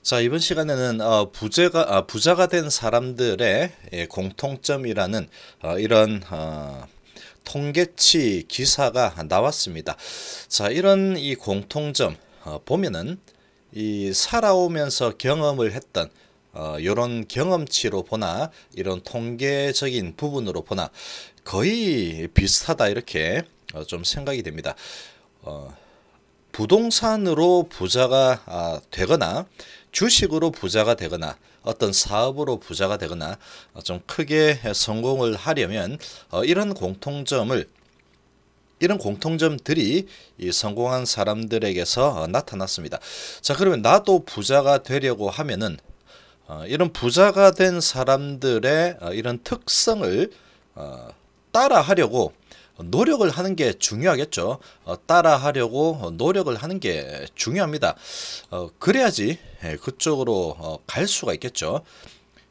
자, 이번 시간에는 부자가 된 사람들의 공통점이라는 이런 통계치 기사가 나왔습니다. 자, 이런 이 공통점 보면은 이 살아오면서 경험을 했던 이런 경험치로 보나 이런 통계적인 부분으로 보나 거의 비슷하다 이렇게 좀 생각이 됩니다. 부동산으로 부자가 되거나 주식으로 부자가 되거나 어떤 사업으로 부자가 되거나 좀 크게 성공을 하려면 이런 공통점들이 이 성공한 사람들에게서 나타났습니다. 자, 그러면 나도 부자가 되려고 하면은 이런 부자가 된 사람들의 이런 특성을 따라하려고 노력을 하는 게 중요하겠죠. 따라하려고 노력을 하는 게 중요합니다. 그래야지 그쪽으로 갈 수가 있겠죠.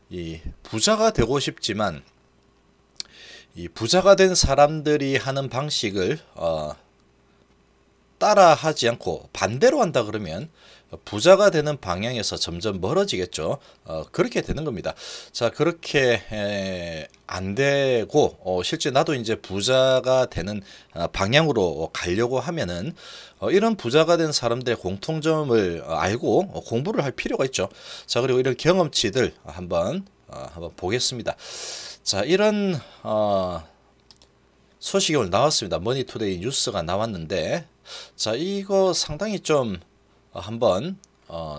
이 부자가 되고 싶지만 이 부자가 된 사람들이 하는 방식을 따라하지 않고 반대로 한다 그러면 부자가 되는 방향에서 점점 멀어지겠죠. 그렇게 되는 겁니다. 자, 그렇게 안 되고 실제 나도 이제 부자가 되는 방향으로 가려고 하면은 이런 부자가 된 사람들의 공통점을 알고 공부를 할 필요가 있죠. 자, 그리고 이런 경험치들 한번 보겠습니다. 자, 이런 소식이 오늘 나왔습니다. 머니투데이 뉴스가 나왔는데, 자, 이거 상당히 좀 한번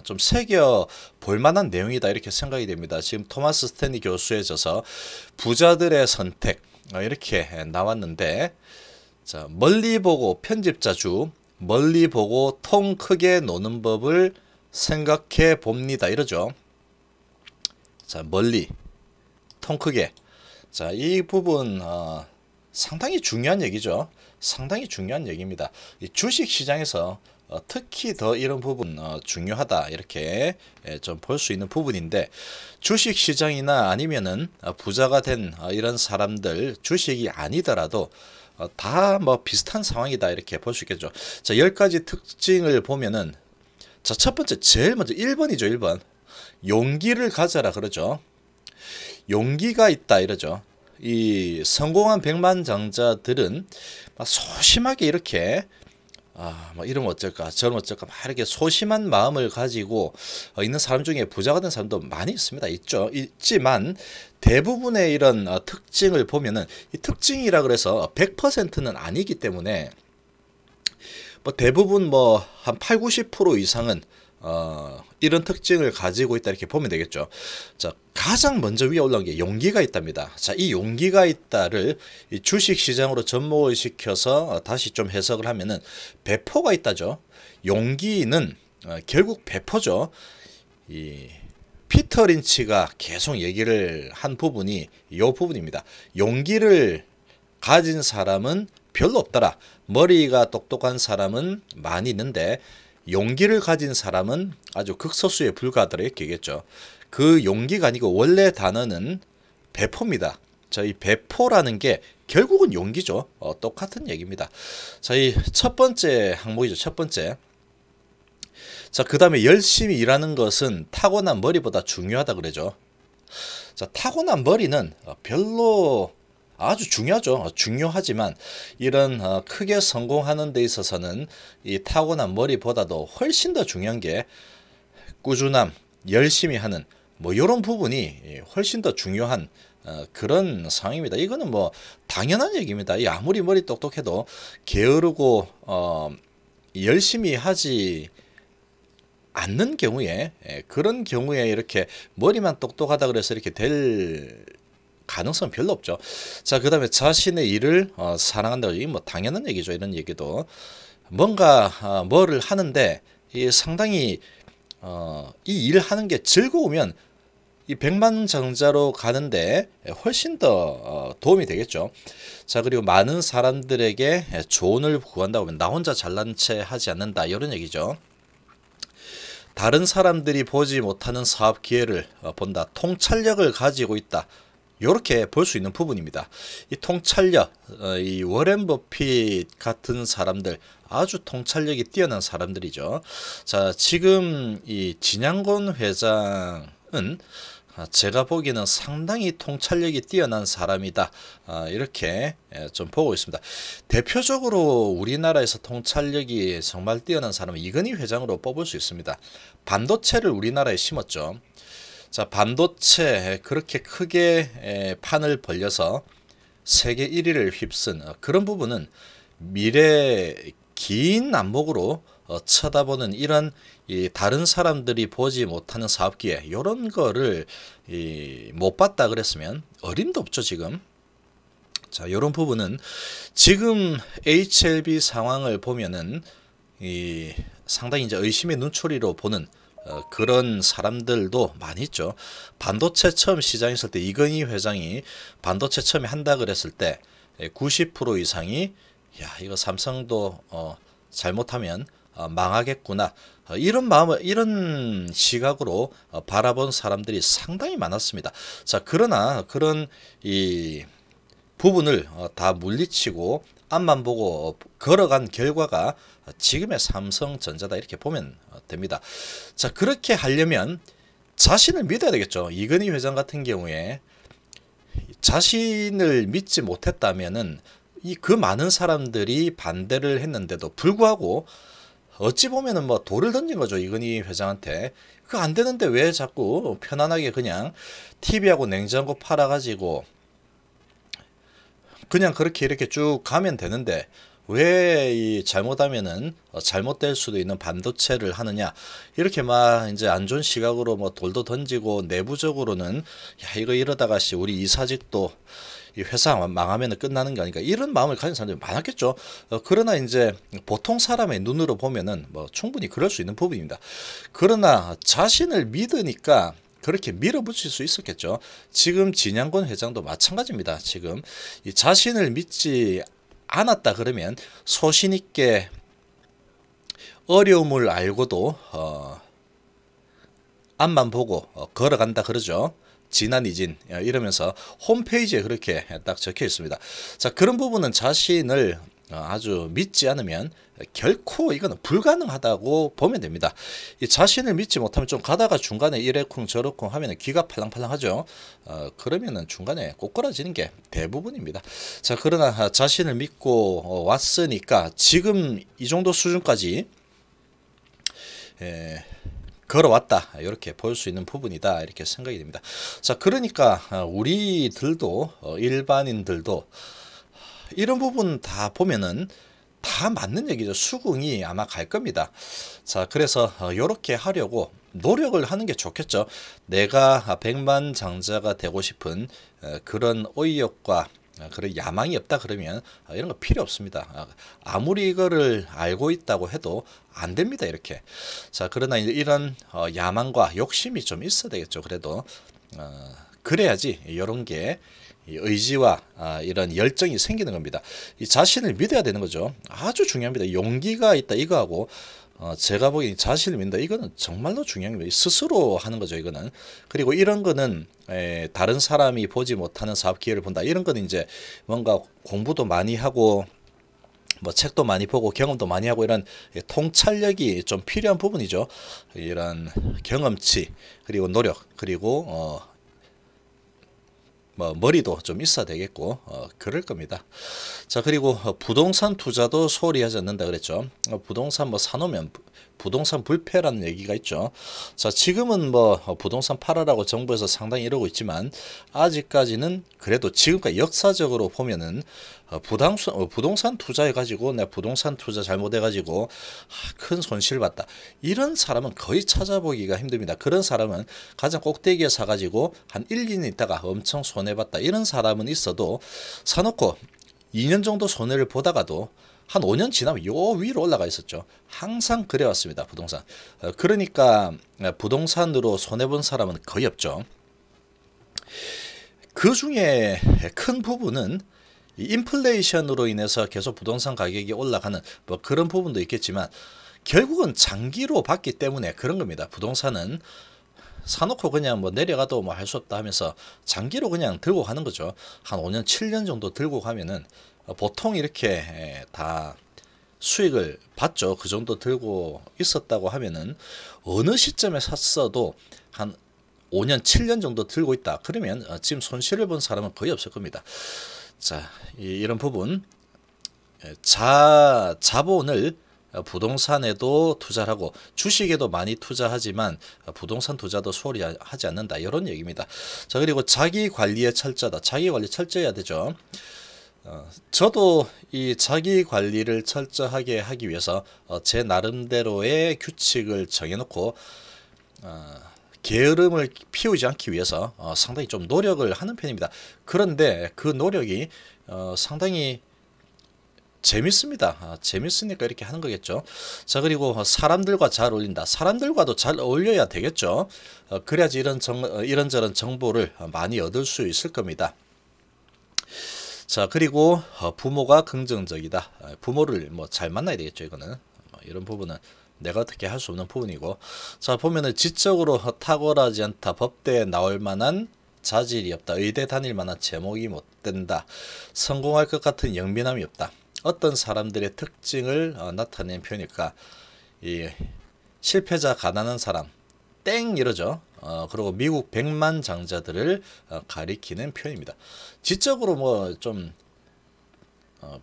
좀 새겨 볼 만한 내용이다 이렇게 생각이 됩니다. 지금 토마스 스탠리 교수의 저서 부자들의 선택 이렇게 나왔는데, 자, 멀리 보고 편집자주 멀리 보고 통 크게 노는 법을 생각해 봅니다 이러죠. 자, 멀리 통 크게. 자, 이 부분 상당히 중요한 얘기죠. 상당히 중요한 얘기입니다. 이 주식 시장에서 특히 더 이런 부분 중요하다 이렇게 좀 볼 수 있는 부분인데, 주식 시장이나 아니면은 부자가 된 이런 사람들 주식이 아니더라도 다 뭐 비슷한 상황이다 이렇게 볼 수 있겠죠. 자, 10가지 특징을 보면은, 자, 첫 번째 제일 먼저 1번이죠. 1번 용기를 가져라 그러죠. 용기가 있다 이러죠. 이 성공한 백만장자들은 막 소심하게 이렇게 뭐 이러면 어쩔까 저러면 어쩔까 막 이렇게 소심한 마음을 가지고 있는 사람 중에 부자가 된 사람도 많이 있습니다. 있지만 대부분의 이런 특징을 보면은, 이 특징이라 그래서 100%는 아니기 때문에 뭐 대부분 뭐 한 8, 90% 이상은 이런 특징을 가지고 있다 이렇게 보면 되겠죠. 자, 가장 먼저 위에 올라온 게 용기가 있답니다. 자, 이 용기가 있다를 이 주식 시장으로 접목을 시켜서 다시 좀 해석을 하면은 배포가 있다죠. 용기는 결국 배포죠. 이 피터 린치가 계속 얘기를 한 부분이 이 부분입니다. 용기를 가진 사람은 별로 없더라. 머리가 똑똑한 사람은 많이 있는데 용기를 가진 사람은 아주 극소수에 불과하더라 이렇게 얘기했죠. 그 용기가 아니고 원래 단어는 배포입니다. 자, 이 배포라는 게 결국은 용기죠. 똑같은 얘기입니다. 자, 이 첫 번째 항목이죠. 첫 번째. 자, 그 다음에 열심히 일하는 것은 타고난 머리보다 중요하다 그러죠. 자, 타고난 머리는 별로 아주 중요하죠. 중요하지만 이런 크게 성공하는 데 있어서는 이 타고난 머리보다도 훨씬 더 중요한 게 꾸준함, 열심히 하는 뭐 이런 부분이 훨씬 더 중요한 그런 상황입니다. 이거는 뭐 당연한 얘기입니다. 이 아무리 머리 똑똑해도 게으르고 열심히 하지 않는 경우에, 그런 경우에 이렇게 머리만 똑똑하다 그래서 이렇게 될 가능성은 별로 없죠. 자, 그 다음에 자신의 일을 사랑한다고. 이게 뭐 당연한 얘기죠. 이런 얘기도 뭔가 뭐를 하는데 이 상당히 이 일을 하는 게 즐거우면 이 백만장자로 가는데 훨씬 더 도움이 되겠죠. 자, 그리고 많은 사람들에게 조언을 구한다고 하면 나 혼자 잘난 체 하지 않는다 이런 얘기죠. 다른 사람들이 보지 못하는 사업 기회를 본다. 통찰력을 가지고 있다. 이렇게 볼 수 있는 부분입니다. 이 통찰력, 이 워렌 버핏 같은 사람들, 아주 통찰력이 뛰어난 사람들이죠. 자, 지금 이 진양권 회장은 제가 보기에는 상당히 통찰력이 뛰어난 사람이다, 이렇게 좀 보고 있습니다. 대표적으로 우리나라에서 통찰력이 정말 뛰어난 사람은 이건희 회장으로 뽑을 수 있습니다. 반도체를 우리나라에 심었죠. 자, 반도체 그렇게 크게 판을 벌려서 세계 1위를 휩쓴 그런 부분은 미래 긴 안목으로 쳐다보는 이런 다른 사람들이 보지 못하는 사업기회, 이런 거를 못 봤다 그랬으면 어림도 없죠 지금. 자, 이런 부분은 지금 HLB 상황을 보면은 상당히 이제 의심의 눈초리로 보는 그런 사람들도 많이 있죠. 반도체 처음 시장했을 때 이건희 회장이 반도체 처음에 한다 그랬을 때 90% 이상이 야, 이거 삼성도 잘못하면 망하겠구나, 이런 마음을, 이런 시각으로 바라본 사람들이 상당히 많았습니다. 자, 그러나 그런 이 부분을 다 물리치고 앞만 보고 걸어간 결과가 지금의 삼성전자다, 이렇게 보면 됩니다. 자, 그렇게 하려면 자신을 믿어야 되겠죠. 이건희 회장 같은 경우에 자신을 믿지 못했다면은 그 많은 사람들이 반대를 했는데도 불구하고 어찌 보면은 뭐 돌을 던진 거죠, 이건희 회장한테. 그거 안 되는데 왜 자꾸 편안하게 그냥 TV하고 냉장고 팔아가지고 그냥 그렇게 이렇게 쭉 가면 되는데 왜 이 잘못하면은 잘못될 수도 있는 반도체를 하느냐, 이렇게 막 이제 안 좋은 시각으로 뭐 돌도 던지고, 내부적으로는 야, 이거 이러다가 우리 이사직도 이 회사 망하면 끝나는 거 아닌가, 이런 마음을 가진 사람들이 많았겠죠. 그러나 이제 보통 사람의 눈으로 보면은 뭐 충분히 그럴 수 있는 부분입니다. 그러나 자신을 믿으니까 그렇게 밀어붙일 수 있었겠죠. 지금 진양권 회장도 마찬가지입니다. 지금 이 자신을 믿지 않았다 그러면 소신 있게 어려움을 알고도 앞만 보고 걸어간다 그러죠. 진안이진 이러면서 홈페이지에 그렇게 딱 적혀 있습니다. 자, 그런 부분은 자신을 아주 믿지 않으면 결코 이거는 불가능하다고 보면 됩니다. 이 자신을 믿지 못하면 좀 가다가 중간에 이래쿵 저래쿵 하면 귀가 팔랑팔랑하죠. 그러면은 중간에 꼬꾸라지는 게 대부분입니다. 자, 그러나 자신을 믿고 왔으니까 지금 이 정도 수준까지 걸어왔다, 이렇게 볼 수 있는 부분이다, 이렇게 생각이 됩니다. 자, 그러니까 우리들도 일반인들도 이런 부분 다 보면은 다 맞는 얘기죠. 수긍이 아마 갈 겁니다. 자, 그래서 이렇게 하려고 노력을 하는 게 좋겠죠. 내가 백만장자가 되고 싶은 그런 의욕과 그런 야망이 없다 그러면 이런 거 필요 없습니다. 아무리 이거를 알고 있다고 해도 안 됩니다, 이렇게. 자, 그러나 이런 야망과 욕심이 좀 있어야 되겠죠. 그래도 그래야지 이런 게 의지와 이런 열정이 생기는 겁니다. 이 자신을 믿어야 되는 거죠. 아주 중요합니다. 용기가 있다, 이거하고 제가 보기엔 자신을 믿는다, 이거는 정말로 중요합니다. 스스로 하는 거죠, 이거는. 그리고 이런 거는 다른 사람이 보지 못하는 사업 기회를 본다, 이런 거는 이제 뭔가 공부도 많이 하고 뭐 책도 많이 보고 경험도 많이 하고 이런 통찰력이 좀 필요한 부분이죠. 이런 경험치, 그리고 노력, 그리고 뭐 머리도 좀 있어야 되겠고 그럴 겁니다. 자, 그리고 부동산 투자도 소홀히 하지 않는다 그랬죠. 부동산 뭐 사놓으면 부동산 불패라는 얘기가 있죠. 자, 지금은 뭐 부동산 팔아라고 정부에서 상당히 이러고 있지만 아직까지는 그래도 지금까지 역사적으로 보면은 부동산 투자해 가지고 내가 부동산 투자 잘못해 가지고 큰 손실 봤다, 이런 사람은 거의 찾아보기가 힘듭니다. 그런 사람은 가장 꼭대기에 사 가지고 한 1, 2년 있다가 엄청 손해 봤다, 이런 사람은 있어도 사놓고 2년 정도 손해를 보다가도 한 5년 지나면 요 위로 올라가 있었죠. 항상 그래 왔습니다, 부동산. 그러니까 부동산으로 손해 본 사람은 거의 없죠. 그 중에 큰 부분은 이 인플레이션으로 인해서 계속 부동산 가격이 올라가는 뭐 그런 부분도 있겠지만 결국은 장기로 봤기 때문에 그런 겁니다. 부동산은 사놓고 그냥 뭐 내려가도 뭐 할 수 없다 하면서 장기로 그냥 들고 가는 거죠. 한 5년, 7년 정도 들고 가면은 보통 이렇게 다 수익을 봤죠. 그 정도 들고 있었다고 하면은 어느 시점에 샀어도 한 5년, 7년 정도 들고 있다. 그러면 지금 손실을 본 사람은 거의 없을 겁니다. 자, 이런 부분 자본을 부동산에도 투자를 하고 주식에도 많이 투자하지만 부동산 투자도 소홀히 하지 않는다. 이런 얘기입니다. 자, 그리고 자기 관리에 철저하다. 자기 관리 철저해야 되죠. 저도 이 자기 관리를 철저하게 하기 위해서 제 나름대로의 규칙을 정해놓고 게으름을 피우지 않기 위해서 상당히 좀 노력을 하는 편입니다. 그런데 그 노력이 상당히 재밌습니다. 재밌으니까 이렇게 하는 거겠죠. 자, 그리고 사람들과 잘 어울린다. 사람들과도 잘 어울려야 되겠죠. 그래야지 이런저런 정보를 많이 얻을 수 있을 겁니다. 자, 그리고 부모가 긍정적이다. 부모를 뭐 잘 만나야 되겠죠. 이거는 이런 부분은 내가 어떻게 할 수 없는 부분이고. 자, 보면은 지적으로 탁월하지 않다. 법대에 나올 만한 자질이 없다. 의대 다닐 만한 제목이 못 된다. 성공할 것 같은 영민함이 없다. 어떤 사람들의 특징을 나타내는 표현일까? 이 실패자 가난한 사람 땡 이러죠. 그리고 미국 백만장자들을 가리키는 표현입니다. 지적으로 뭐 좀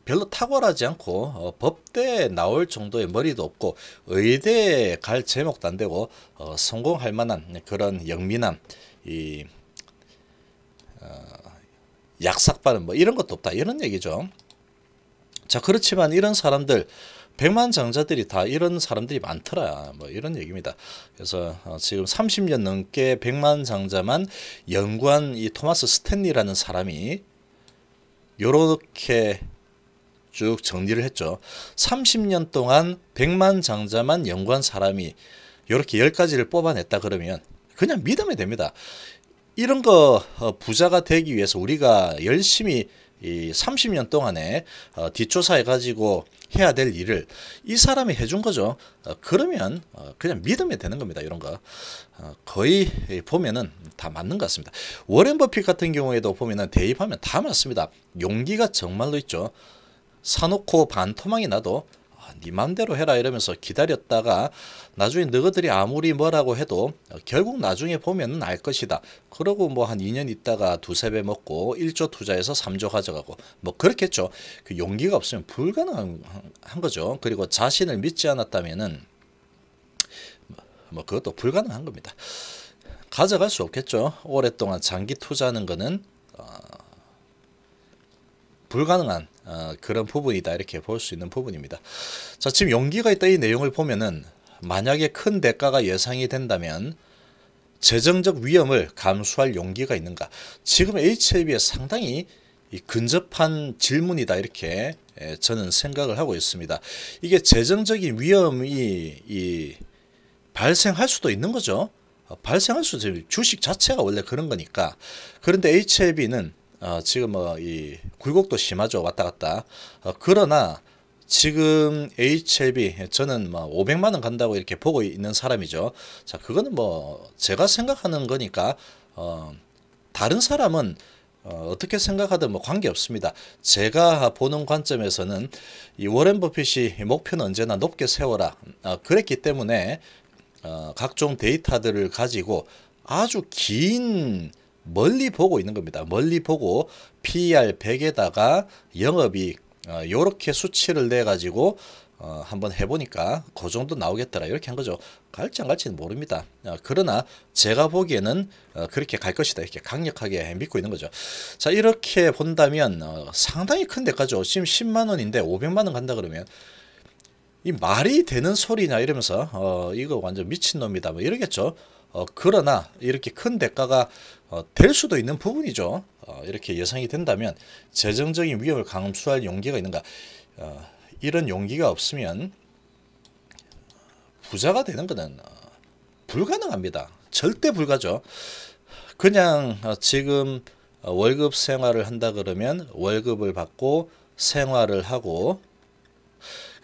별로 탁월하지 않고 법대에 나올 정도의 머리도 없고 의대에 갈 제목도 안 되고 성공할 만한 그런 영민함, 이 약삭빠른 뭐 이런 것도 없다. 이런 얘기죠. 자, 그렇지만 이런 사람들 백만장자들이 다 이런 사람들이 많더라. 뭐 이런 얘기입니다. 그래서 지금 30년 넘게 백만장자만 연구한 이 토마스 스탠리라는 사람이 요렇게 쭉 정리를 했죠. 30년 동안 백만장자만 연구한 사람이 요렇게 10가지를 뽑아냈다 그러면 그냥 믿으면 됩니다. 이런 거 부자가 되기 위해서 우리가 열심히 이 30년 동안에 뒷조사해 가지고 해야 될 일을 이 사람이 해준 거죠. 그러면 그냥 믿으면 되는 겁니다. 이런 거 거의 보면은 다 맞는 것 같습니다. 워렌 버핏 같은 경우에도 보면은 대입하면 다 맞습니다. 용기가 정말로 있죠. 사놓고 반토막이 나도 네 맘대로 해라 이러면서 기다렸다가 나중에 너희들이 아무리 뭐라고 해도 결국 나중에 보면은 알 것이다. 그러고 뭐 한 2년 있다가 두세 배 먹고 1조 투자해서 3조 가져가고 뭐 그렇겠죠. 그 용기가 없으면 불가능한 거죠. 그리고 자신을 믿지 않았다면은 뭐 그것도 불가능한 겁니다. 가져갈 수 없겠죠. 오랫동안 장기 투자하는 거는 불가능한 그런 부분이다 이렇게 볼 수 있는 부분입니다. 자, 지금 용기가 있다 이 내용을 보면은 만약에 큰 대가가 예상이 된다면 재정적 위험을 감수할 용기가 있는가? 지금 HLB에 상당히 근접한 질문이다 이렇게 저는 생각을 하고 있습니다. 이게 재정적인 위험이 발생할 수도 있는 거죠. 발생할 수도 있어요. 주식 자체가 원래 그런 거니까. 그런데 HLB는 지금 이 굴곡도 심하죠. 왔다 갔다. 그러나 지금 HLB 저는 500만 원 간다고 이렇게 보고 있는 사람이죠. 자, 그거는 뭐 제가 생각하는 거니까 다른 사람은 어떻게 생각하든 뭐 관계 없습니다. 제가 보는 관점에서는 이 워렌 버핏이 목표는 언제나 높게 세워라. 그랬기 때문에 각종 데이터들을 가지고 아주 긴 멀리 보고 있는 겁니다. 멀리 보고 PER 100에다가 영업이익 요렇게 수치를 내 가지고 한번 해보니까 그 정도 나오겠더라 이렇게 한 거죠. 갈지 안 갈지는 모릅니다. 그러나 제가 보기에는 그렇게 갈 것이다 이렇게 강력하게 믿고 있는 거죠. 자, 이렇게 본다면 상당히 큰 대가죠. 지금 10만 원인데 500만 원 간다 그러면 이 말이 되는 소리냐 이러면서 이거 완전 미친놈이다 뭐 이러겠죠. 그러나 이렇게 큰 대가가 될 수도 있는 부분이죠. 이렇게 예상이 된다면 재정적인 위험을 감수할 용기가 있는가? 이런 용기가 없으면 부자가 되는 것은 불가능합니다. 절대 불가죠. 그냥 지금 월급 생활을 한다 그러면 월급을 받고 생활을 하고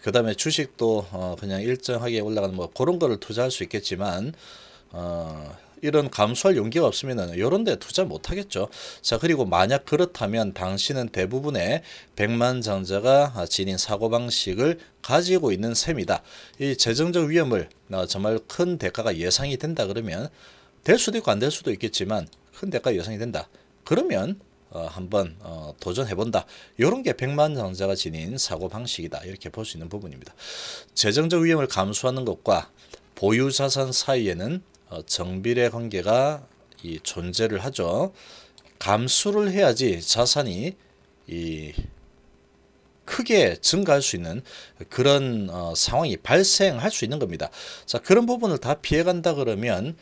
그 다음에 주식도 그냥 일정하게 올라가는 뭐 그런 거를 투자할 수 있겠지만 이런 감수할 용기가 없으면은 이런 데 투자 못 하겠죠. 자, 그리고 만약 그렇다면 당신은 대부분의 백만장자가 지닌 사고방식을 가지고 있는 셈이다. 이 재정적 위험을 정말 큰 대가가 예상이 된다 그러면, 될 수도 있고 안 될 수도 있겠지만 큰 대가 예상이 된다 그러면 한번 도전해본다. 이런 게 백만장자가 지닌 사고방식이다. 이렇게 볼 수 있는 부분입니다. 재정적 위험을 감수하는 것과 보유자산 사이에는 정비례 관계가 존재를 하죠. 감수를 해야지 자산이 크게 증가할 수 있는 그런 상황이 발생할 수 있는 겁니다. 자, 그런 부분을 다 피해간다 그러면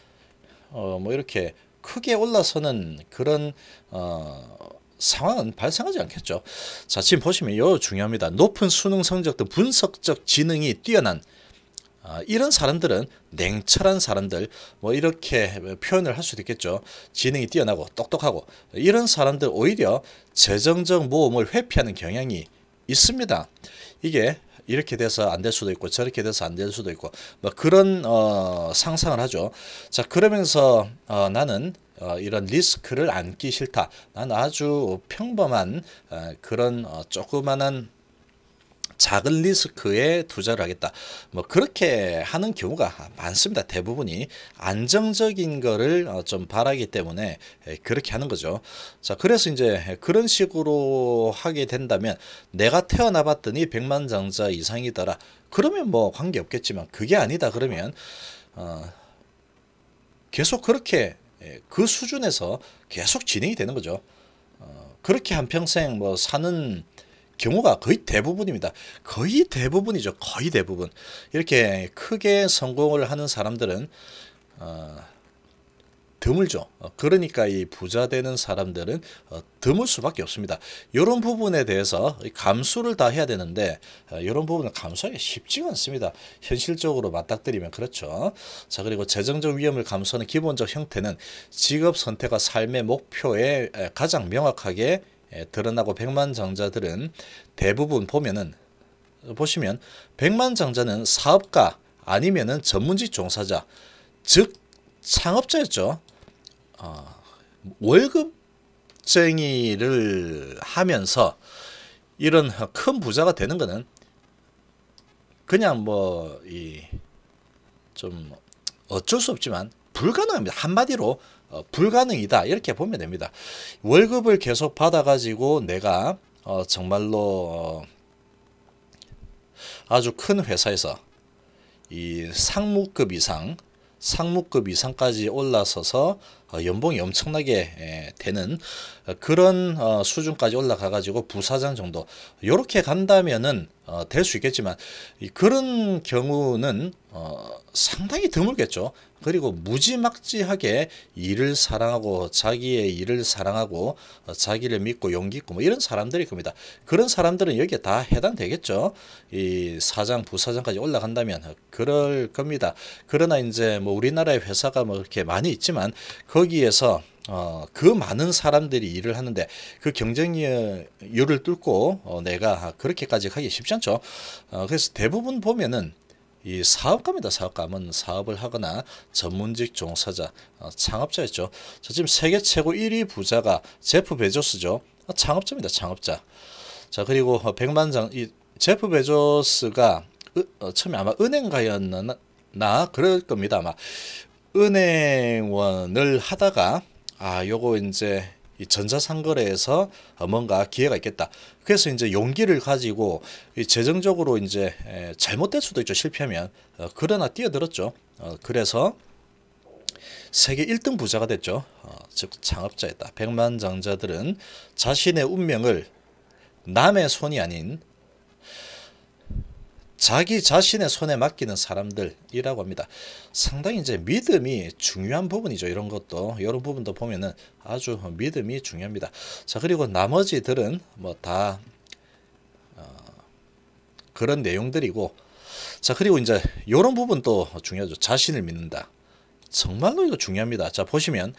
뭐 이렇게 크게 올라서는 그런 상황은 발생하지 않겠죠. 자, 지금 보시면 이거 중요합니다. 높은 수능 성적 등 분석적 지능이 뛰어난 이런 사람들은 냉철한 사람들, 뭐 이렇게 표현을 할 수도 있겠죠. 지능이 뛰어나고 똑똑하고 이런 사람들 오히려 재정적 모험을 회피하는 경향이 있습니다. 이게 이렇게 돼서 안 될 수도 있고 저렇게 돼서 안 될 수도 있고 뭐 그런 상상을 하죠. 자, 그러면서 나는 이런 리스크를 안기 싫다. 나는 아주 평범한 그런 조그만한 작은 리스크에 투자를 하겠다. 뭐 그렇게 하는 경우가 많습니다. 대부분이 안정적인 거를 좀 바라기 때문에 그렇게 하는 거죠. 자, 그래서 이제 그런 식으로 하게 된다면 내가 태어나 봤더니 백만장자 이상이더라. 그러면 뭐 관계 없겠지만 그게 아니다 그러면 계속 그렇게 그 수준에서 계속 진행이 되는 거죠. 그렇게 한평생 뭐 사는 경우가 거의 대부분입니다. 거의 대부분이죠. 거의 대부분. 이렇게 크게 성공을 하는 사람들은 드물죠. 그러니까 이 부자 되는 사람들은 드물 수밖에 없습니다. 이런 부분에 대해서 감수를 다 해야 되는데 이런 부분을 감수하기 쉽지가 않습니다. 현실적으로 맞닥뜨리면 그렇죠. 자, 그리고 재정적 위험을 감수하는 기본적 형태는 직업 선택과 삶의 목표에 가장 명확하게 드러나고 백만장자들은 대부분 보시면 백만장자는 사업가 아니면은 전문직 종사자, 즉 창업자였죠. 월급쟁이를 하면서 이런 큰 부자가 되는 거는 그냥 뭐 좀 어쩔 수 없지만 불가능합니다. 한마디로 불가능이다 이렇게 보면 됩니다. 월급을 계속 받아가지고 내가 정말로 아주 큰 회사에서 이 상무급 이상까지 올라서서 연봉이 엄청나게 되는 그런 수준까지 올라가 가지고 부사장 정도 이렇게 간다면은 될 수 있겠지만 그런 경우는 상당히 드물겠죠. 그리고 무지막지하게 일을 사랑하고 자기의 일을 사랑하고 자기를 믿고 용기 있고 뭐 이런 사람들일 겁니다. 그런 사람들은 여기에 다 해당되겠죠. 이 사장 부사장까지 올라간다면 그럴 겁니다. 그러나 이제 뭐 우리나라의 회사가 뭐 이렇게 많이 있지만 거기에서 그 많은 사람들이 일을 하는데 그 경쟁률을 뚫고 내가 그렇게까지 하기 쉽지 않죠. 그래서 대부분 보면은 이 사업가입니다. 사업가면 사업을 하거나 전문직 종사자, 창업자였죠. 자, 지금 세계 최고 1위 부자가 제프 베조스죠. 창업자입니다. 창업자. 자, 그리고 이 제프 베조스가 처음에 아마 은행가였나 그럴 겁니다. 아마 은행원을 하다가 요거 이제 이 전자상거래에서 뭔가 기회가 있겠다. 그래서 이제 용기를 가지고 재정적으로 이제 잘못될 수도 있죠. 실패하면. 그러나 뛰어들었죠. 그래서 세계 1등 부자가 됐죠. 즉 창업자였다. 백만장자들은 자신의 운명을 남의 손이 아닌 자기 자신의 손에 맡기는 사람들이라고 합니다. 상당히 이제 믿음이 중요한 부분이죠. 이런 부분도 보면은 아주 믿음이 중요합니다. 자, 그리고 나머지들은 뭐 다 그런 내용들이고, 자, 그리고 이제 이런 부분도 중요하죠. 자신을 믿는다. 정말로 이거 중요합니다. 자, 보시면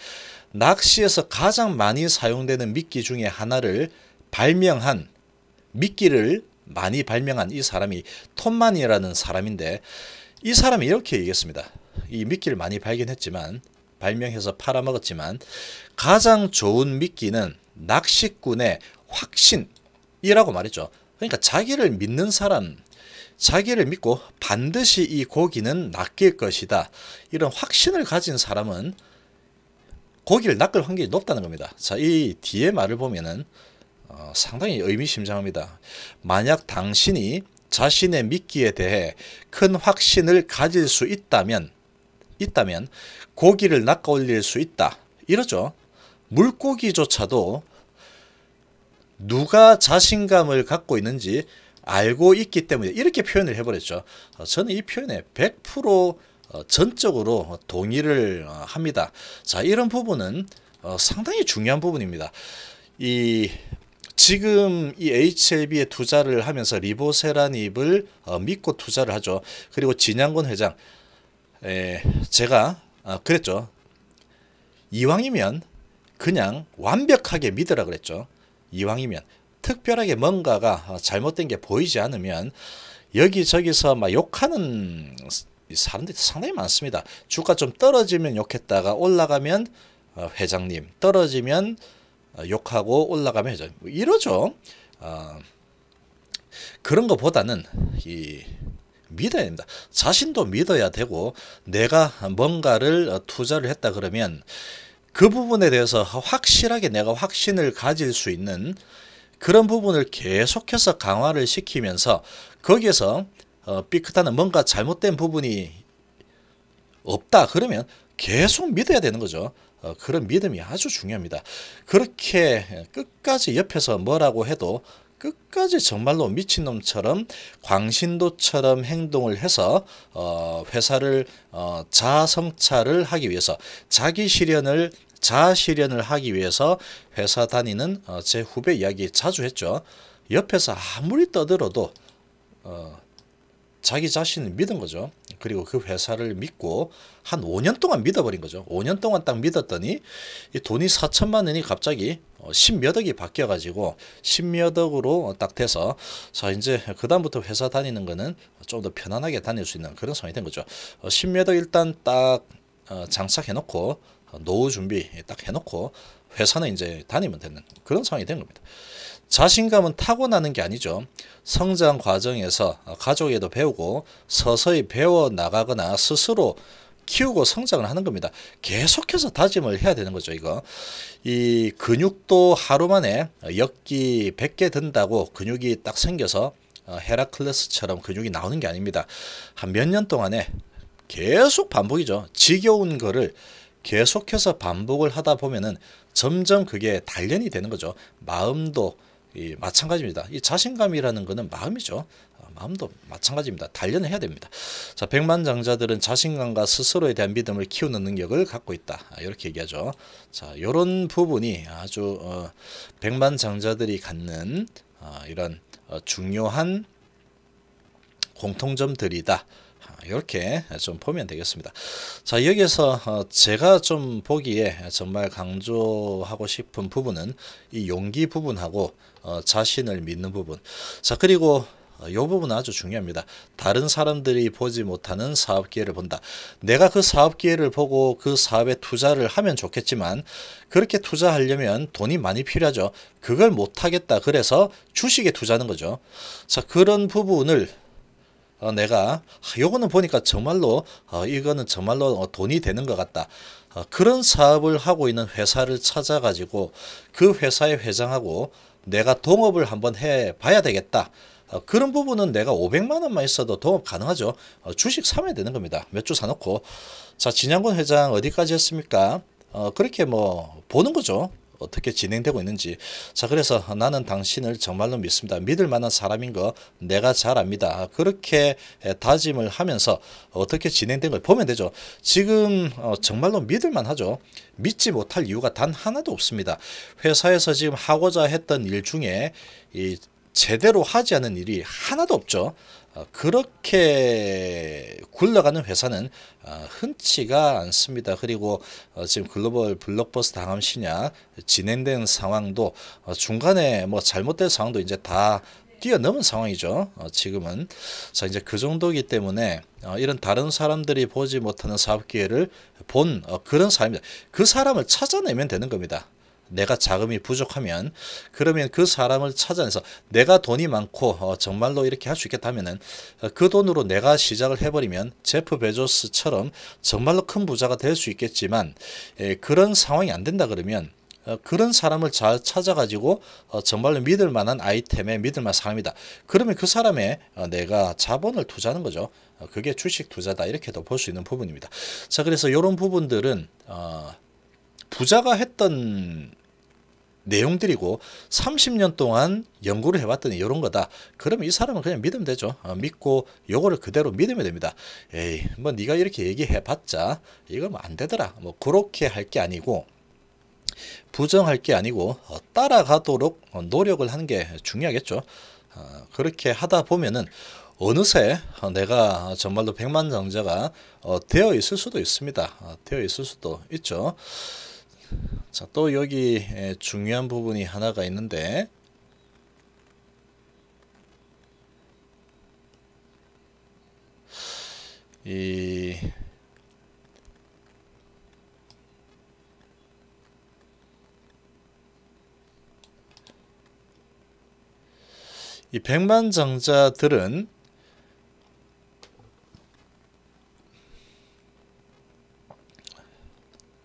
낚시에서 가장 많이 사용되는 미끼 중에 하나를 미끼를 많이 발명한 이 사람이 톰만이라는 사람인데 이 사람이 이렇게 얘기했습니다. 이 미끼를 많이 발견했지만 발명해서 팔아먹었지만 가장 좋은 미끼는 낚시꾼의 확신이라고 말했죠. 그러니까 자기를 믿는 사람, 자기를 믿고 반드시 이 고기는 낚일 것이다, 이런 확신을 가진 사람은 고기를 낚을 확률이 높다는 겁니다. 자, 이 뒤에 말을 보면은 상당히 의미심장합니다. 만약 당신이 자신의 미끼에 대해 큰 확신을 가질 수 있다면 고기를 낚아 올릴 수 있다, 이러죠. 물고기조차도 누가 자신감을 갖고 있는지 알고 있기 때문에 이렇게 표현을 해버렸죠. 저는 이 표현에 100% 전적으로 동의를 합니다. 자, 이런 부분은 상당히 중요한 부분입니다. 지금 이 HLB에 투자를 하면서 리보세라닙을 믿고 투자를 하죠. 그리고 진양곤 회장, 제가 그랬죠. 이왕이면 그냥 완벽하게 믿으라 그랬죠. 이왕이면 특별하게 뭔가가 잘못된 게 보이지 않으면 여기저기서 막 욕하는 사람들이 상당히 많습니다. 주가 좀 떨어지면 욕했다가 올라가면 회장님, 떨어지면 욕하고 올라가면 회장, 이러죠. 그런 것보다는 믿어야 됩니다. 자신도 믿어야 되고, 내가 뭔가를 투자를 했다 그러면 그 부분에 대해서 확실하게 내가 확신을 가질 수 있는 그런 부분을 계속해서 강화를 시키면서 거기에서 삐끗하는 뭔가 잘못된 부분이 없다 그러면 계속 믿어야 되는 거죠. 그런 믿음이 아주 중요합니다. 그렇게 끝까지 옆에서 뭐라고 해도 끝까지 정말로 미친놈처럼 광신도처럼 행동을 해서 회사를 자아성찰을 하기 위해서, 자기 실현을 자아실현을 하기 위해서 회사 다니는 제 후배 이야기 자주 했죠. 옆에서 아무리 떠들어도 자기 자신을 믿은 거죠. 그리고 그 회사를 믿고 한 5년 동안 믿어버린 거죠. 5년 동안 딱 믿었더니 이 돈이 4천만 원이 갑자기 10몇 억이 바뀌어가지고 10몇 억으로 딱 돼서, 자, 이제 그 다음부터 회사 다니는 거는 좀 더 편안하게 다닐 수 있는 그런 상황이 된 거죠. 10몇 억 일단 딱 장착해놓고 노후 준비 딱 해놓고 회사는 이제 다니면 되는 그런 상황이 된 겁니다. 자신감은 타고나는 게 아니죠. 성장 과정에서 가족에도 배우고 서서히 배워 나가거나 스스로 키우고 성장을 하는 겁니다. 계속해서 다짐을 해야 되는 거죠. 이 근육도 하루 만에 역기 100개 든다고 근육이 딱 생겨서 헤라클레스처럼 근육이 나오는 게 아닙니다. 한 몇 년 동안에 계속 반복이죠. 지겨운 거를 계속해서 반복을 하다 보면은 점점 그게 단련이 되는 거죠. 마음도 마찬가지입니다. 이 자신감이라는 거는 마음이죠. 마음도 마찬가지입니다. 단련을 해야 됩니다. 자, 백만장자들은 자신감과 스스로에 대한 믿음을 키우는 능력을 갖고 있다, 이렇게 얘기하죠. 자, 이런 부분이 아주 백만장자들이 갖는 이런 중요한 공통점들이다, 이렇게 좀 보면 되겠습니다. 자, 여기서 제가 좀 보기에 정말 강조하고 싶은 부분은 이 용기 부분하고 자신을 믿는 부분. 자, 그리고 이 부분은 아주 중요합니다. 다른 사람들이 보지 못하는 사업 기회를 본다. 내가 그 사업 기회를 보고 그 사업에 투자를 하면 좋겠지만 그렇게 투자하려면 돈이 많이 필요하죠. 그걸 못하겠다 그래서 주식에 투자하는 거죠. 자, 그런 부분을 내가 요거는 보니까 정말로 이거는 정말로 돈이 되는 것 같다, 그런 사업을 하고 있는 회사를 찾아가지고 그 회사의 회장하고 내가 동업을 한번 해봐야 되겠다, 그런 부분은 내가 500만 원만 있어도 동업 가능하죠. 주식 사면 되는 겁니다. 몇 주 사놓고. 자, 진양곤 회장 어디까지 했습니까? 그렇게 뭐 보는 거죠. 어떻게 진행되고 있는지. 자, 그래서 나는 당신을 정말로 믿습니다. 믿을 만한 사람인 거 내가 잘 압니다. 그렇게 다짐을 하면서 어떻게 진행된 걸 보면 되죠. 지금 정말로 믿을 만하죠. 믿지 못할 이유가 단 하나도 없습니다. 회사에서 지금 하고자 했던 일 중에 이 제대로 하지 않은 일이 하나도 없죠. 그렇게 굴러가는 회사는 흔치가 않습니다. 그리고 지금 글로벌 블록버스터 항암 신약 진행된 상황도 중간에 뭐 잘못된 상황도 이제 다 뛰어넘은 상황이죠. 지금은. 자, 이제 그 정도이기 때문에 이런 다른 사람들이 보지 못하는 사업 기회를 본 그런 사람입니다. 그 사람을 찾아내면 되는 겁니다. 내가 자금이 부족하면 그러면 그 사람을 찾아내서 내가 돈이 많고 정말로 이렇게 할 수 있겠다면은 그 돈으로 내가 시작을 해버리면 제프 베조스처럼 정말로 큰 부자가 될 수 있겠지만 그런 상황이 안 된다 그러면 그런 사람을 잘 찾아가지고 정말로 믿을 만한 아이템에 믿을 만한 사람이다. 그러면 그 사람의 내가 자본을 투자하는 거죠. 그게 주식 투자다 이렇게도 볼 수 있는 부분입니다. 자, 그래서 이런 부분들은 부자가 했던 내용들이고 30년 동안 연구를 해봤더니 이런 거다. 그러면 이 사람은 그냥 믿으면 되죠. 믿고 요거를 그대로 믿으면 됩니다. 에이, 뭐 네가 이렇게 얘기해봤자 이거 뭐 안 되더라. 뭐 그렇게 할 게 아니고 부정할 게 아니고 따라가도록 노력을 하는 게 중요하겠죠. 그렇게 하다 보면은 어느새 내가 정말로 백만장자가 되어 있을 수도 있습니다. 되어 있을 수도 있죠. 자, 또 여기 중요한 부분이 하나가 있는데 이 백만장자들은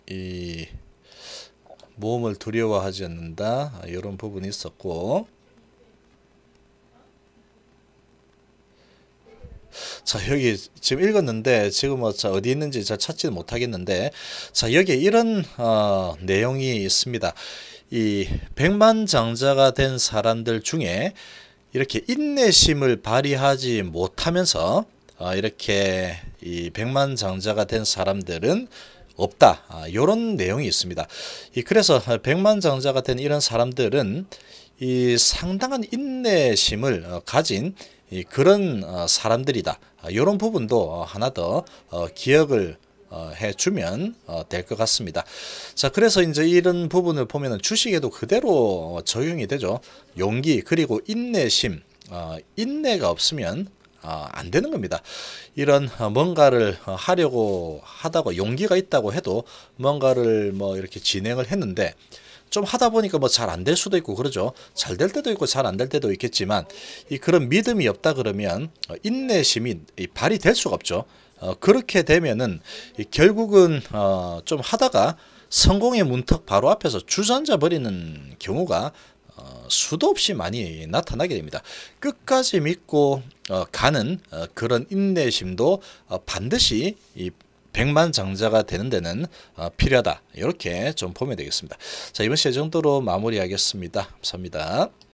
이 모험을 두려워하지 않는다 이런 부분이 있었고, 자, 여기 지금 읽었는데 지금 어디 있는지 잘 찾지는 못하겠는데, 자, 여기에 이런 내용이 있습니다. 이 백만장자가 된 사람들 중에 이렇게 인내심을 발휘하지 못하면서 이렇게 이 백만장자가 된 사람들은 없다. 이런 내용이 있습니다. 그래서 백만장자가 된 이런 사람들은 이 상당한 인내심을 가진 그런 사람들이다. 이런 부분도 하나 더 기억을 해주면 될 것 같습니다. 자, 그래서 이제 이런 부분을 보면은 주식에도 그대로 적용이 되죠. 용기 그리고 인내심, 인내가 없으면 안 되는 겁니다. 이런 뭔가를 하려고 하다가 용기가 있다고 해도 뭔가를 뭐 이렇게 진행을 했는데 좀 하다 보니까 뭐 잘 안 될 수도 있고 그러죠. 잘 될 때도 있고 잘 안 될 때도 있겠지만 그런 믿음이 없다 그러면 인내심이 발휘될 수가 없죠. 그렇게 되면은 결국은 좀 하다가 성공의 문턱 바로 앞에서 주저앉아 버리는 경우가 수도 없이 많이 나타나게 됩니다. 끝까지 믿고 가는 그런 인내심도 반드시 이 백만장자가 되는 데는 필요하다. 이렇게 좀 보면 되겠습니다. 자, 이번 시간 정도로 마무리하겠습니다. 감사합니다.